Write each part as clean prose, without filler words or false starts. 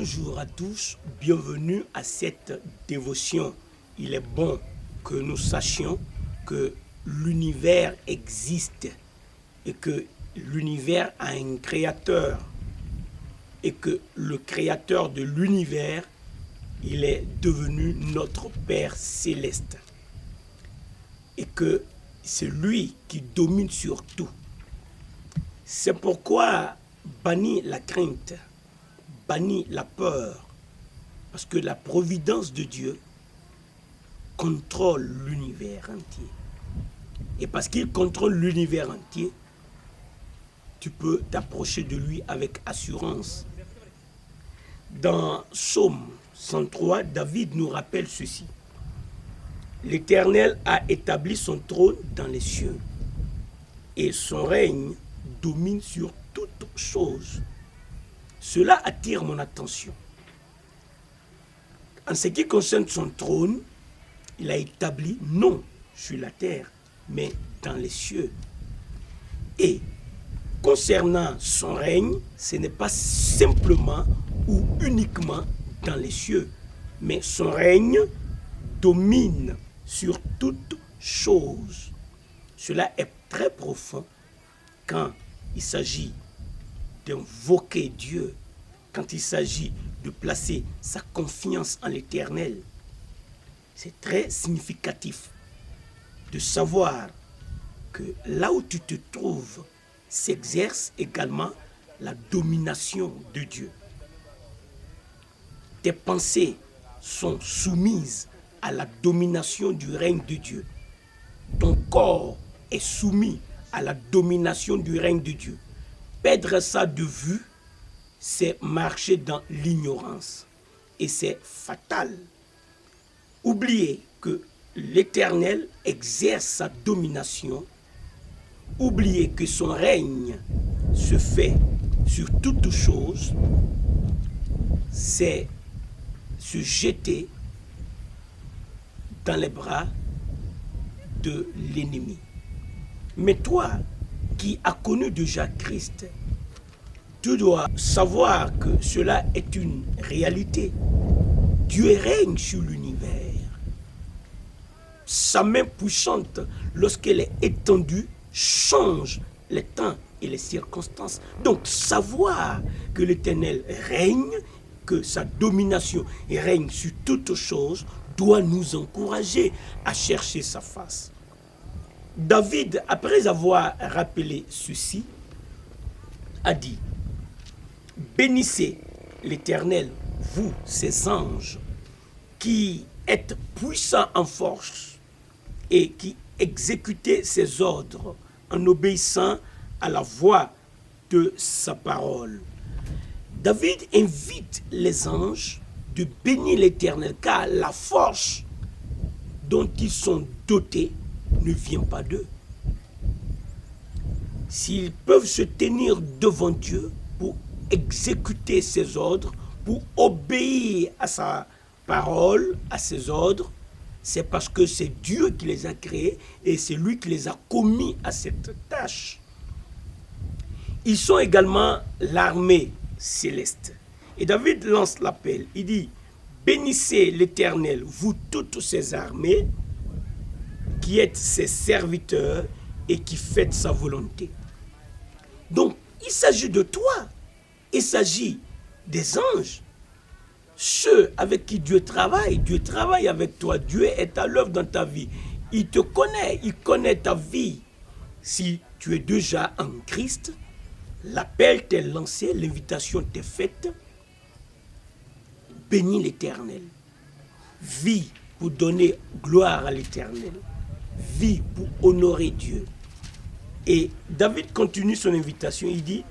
Bonjour à tous, bienvenue à cette dévotion. Il est bon que nous sachions que l'univers existe et que l'univers a un créateur et que le créateur de l'univers, il est devenu notre Père céleste et que c'est lui qui domine sur tout. C'est pourquoi bannis la crainte, bannis la peur, parce que la providence de Dieu contrôle l'univers entier. Et parce qu'il contrôle l'univers entier, tu peux t'approcher de lui avec assurance. Dans Psaume 103, David nous rappelle ceci. L'Éternel a établi son trône dans les cieux et son règne domine sur toutes choses. Cela attire mon attention. En ce qui concerne son trône, il a établi non sur la terre, mais dans les cieux. Et concernant son règne, ce n'est pas simplement ou uniquement dans les cieux, mais son règne domine sur toutes choses. Cela est très profond quand il s'agit d'invoquer Dieu, quand il s'agit de placer sa confiance en l'Éternel. C'est très significatif de savoir que là où tu te trouves s'exerce également la domination de Dieu. Tes pensées sont soumises à la domination du règne de Dieu. Ton corps est soumis à la domination du règne de Dieu. Perdre ça de vue, c'est marcher dans l'ignorance. Et c'est fatal. Oubliez que l'Éternel exerce sa domination. Oubliez que son règne se fait sur toutes choses. C'est se jeter dans les bras de l'ennemi. Mais toi, qui as connu déjà Christ, tu dois savoir que cela est une réalité. Dieu règne sur l'univers. Sa main puissante, lorsqu'elle est étendue, change les temps et les circonstances. Donc, savoir que l'Éternel règne, que sa domination règne sur toutes choses, doit nous encourager à chercher sa face. David, après avoir rappelé ceci, a dit « Bénissez l'Éternel, vous, ses anges, qui êtes puissants en force et qui exécutez ses ordres en obéissant à la voix de sa parole. » David invite les anges de bénir l'Éternel, car la force dont ils sont dotés ne vient pas d'eux. S'ils peuvent se tenir devant Dieu pour exécuter ses ordres, pour obéir à sa parole, à ses ordres, c'est parce que c'est Dieu qui les a créés et c'est lui qui les a commis à cette tâche. Ils sont également l'armée céleste. Et David lance l'appel, il dit « Bénissez l'Éternel, vous toutes ses armées, qui êtes ses serviteurs et qui faites sa volonté. » Donc, il s'agit de toi, il s'agit des anges, ceux avec qui Dieu travaille avec toi, Dieu est à l'œuvre dans ta vie. Il te connaît, il connaît ta vie. Si tu es déjà en Christ, l'appel t'est lancé, l'invitation t'est faite. Bénis l'Éternel. Vis pour donner gloire à l'Éternel. Vis pour honorer Dieu. Et David continue son invitation, il dit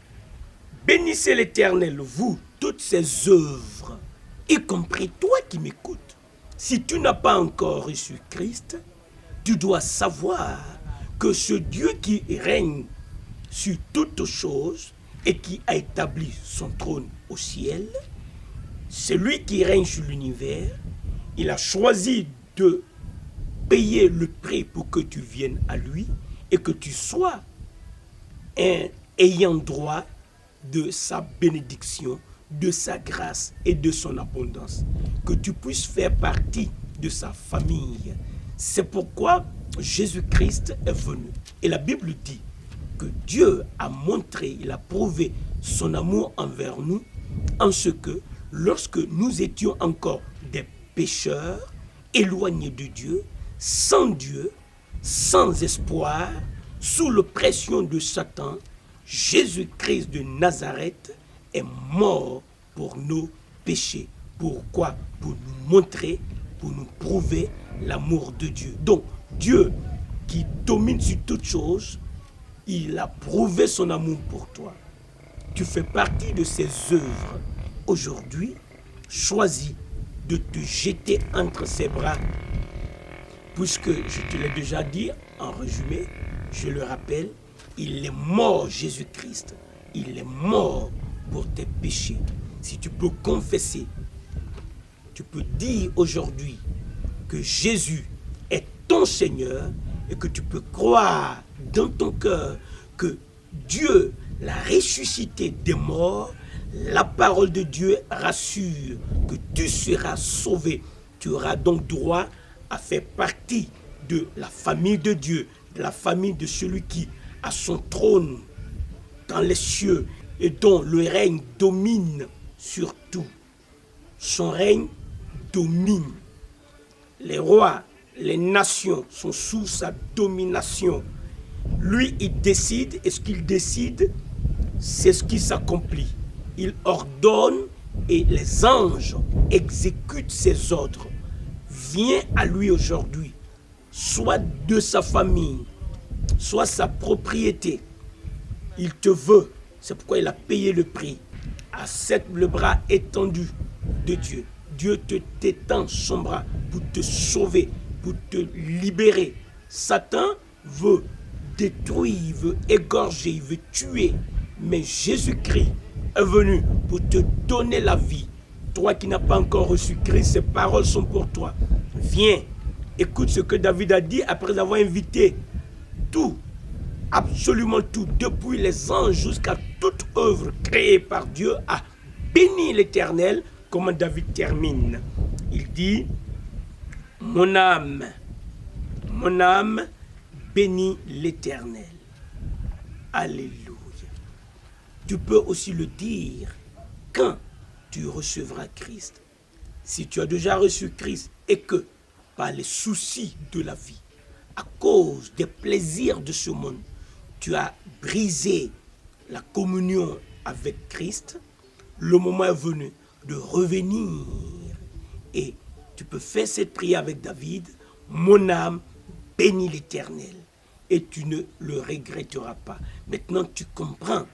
« Bénissez l'Éternel, vous, toutes ses œuvres, y compris toi qui m'écoutes. » Si tu n'as pas encore reçu Christ, tu dois savoir que ce Dieu qui règne sur toutes choses et qui a établi son trône au ciel, c'est lui qui règne sur l'univers. Il a choisi de payer le prix pour que tu viennes à lui et que tu sois un ayant droit de sa bénédiction, de sa grâce et de son abondance, que tu puisses faire partie de sa famille. C'est pourquoi Jésus-Christ est venu. Et la Bible dit que Dieu a montré, il a prouvé son amour envers nous, en ce que lorsque nous étions encore des pécheurs, éloignés de Dieu, sans espoir, sous l'oppression de Satan, Jésus-Christ de Nazareth est mort pour nos péchés. Pourquoi? Pour nous montrer, pour nous prouver l'amour de Dieu. Donc, Dieu qui domine sur toutes choses, il a prouvé son amour pour toi. Tu fais partie de ses œuvres. Aujourd'hui, choisis de te jeter entre ses bras. Puisque je te l'ai déjà dit en résumé, je le rappelle, il est mort, Jésus-Christ. Il est mort pour tes péchés. Si tu peux confesser, tu peux dire aujourd'hui que Jésus est ton Seigneur et que tu peux croire dans ton cœur que Dieu l'a ressuscité des morts. La parole de Dieu rassure que tu seras sauvé. Tu auras donc droit à faire partie de la famille de Dieu, de la famille de celui qui a son trône dans les cieux et dont le règne domine sur tout. Son règne domine. Les rois, les nations sont sous sa domination. Lui, il décide, et ce qu'il décide, c'est ce qui s'accomplit. Il ordonne et les anges exécutent ses ordres. Viens à lui aujourd'hui, soit de sa famille, soit sa propriété. Il te veut, c'est pourquoi il a payé le prix. Accepte le bras étendu de Dieu. Dieu t'étend son bras pour te sauver, pour te libérer. Satan veut détruire, il veut égorger, il veut tuer. Mais Jésus-Christ est venu pour te donner la vie. Toi qui n'as pas encore reçu Christ, ces paroles sont pour toi. Viens, écoute ce que David a dit après avoir invité tout, absolument tout, depuis les anges jusqu'à toute œuvre créée par Dieu, à bénir l'Éternel. Comment David termine? Il dit, mon âme bénit l'Éternel. Alléluia. Tu peux aussi le dire quand tu recevras Christ. Si tu as déjà reçu Christ et que par les soucis de la vie, à cause des plaisirs de ce monde, tu as brisé la communion avec Christ, le moment est venu de revenir. Et tu peux faire cette prière avec David, mon âme bénit l'Éternel, et tu ne le regretteras pas. Maintenant, tu comprends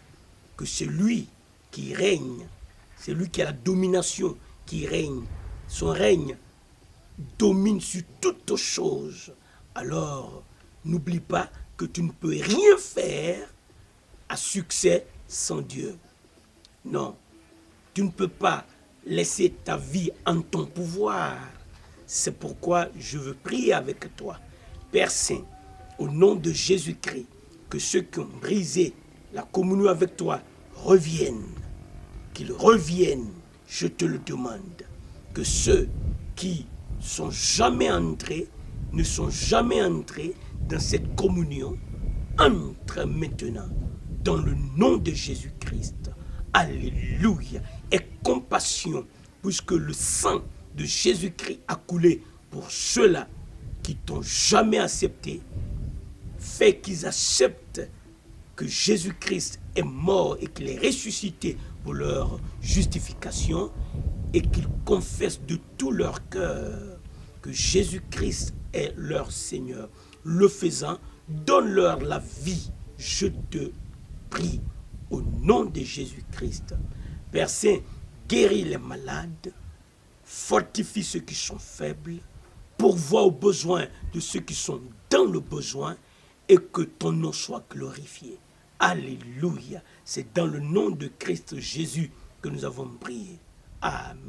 que c'est lui qui règne, c'est lui qui a la domination, qui règne. Son règne domine sur toutes choses. Alors, n'oublie pas que tu ne peux rien faire à succès sans Dieu. Non, tu ne peux pas laisser ta vie en ton pouvoir. C'est pourquoi je veux prier avec toi. Père Saint, au nom de Jésus-Christ, que ceux qui ont brisé la communion avec toi reviennent. Qu'ils reviennent, je te le demande. Que ceux qui sont jamais entrés, ne sont jamais entrés dans cette communion, entrent maintenant dans le nom de Jésus-Christ. Alléluia. Et compassion, puisque le sang de Jésus-Christ a coulé pour ceux-là qui t'ont jamais accepté, fait qu'ils acceptent que Jésus-Christ est mort et qu'il est ressuscité pour leur justification et qu'ils confessent de tout leur cœur que Jésus-Christ est leur Seigneur. Le faisant, donne-leur la vie. Je te prie au nom de Jésus-Christ. Père Saint, guéris les malades, fortifie ceux qui sont faibles, pourvois aux besoins de ceux qui sont dans le besoin et que ton nom soit glorifié. Alléluia. C'est dans le nom de Christ Jésus que nous avons prié. Amen.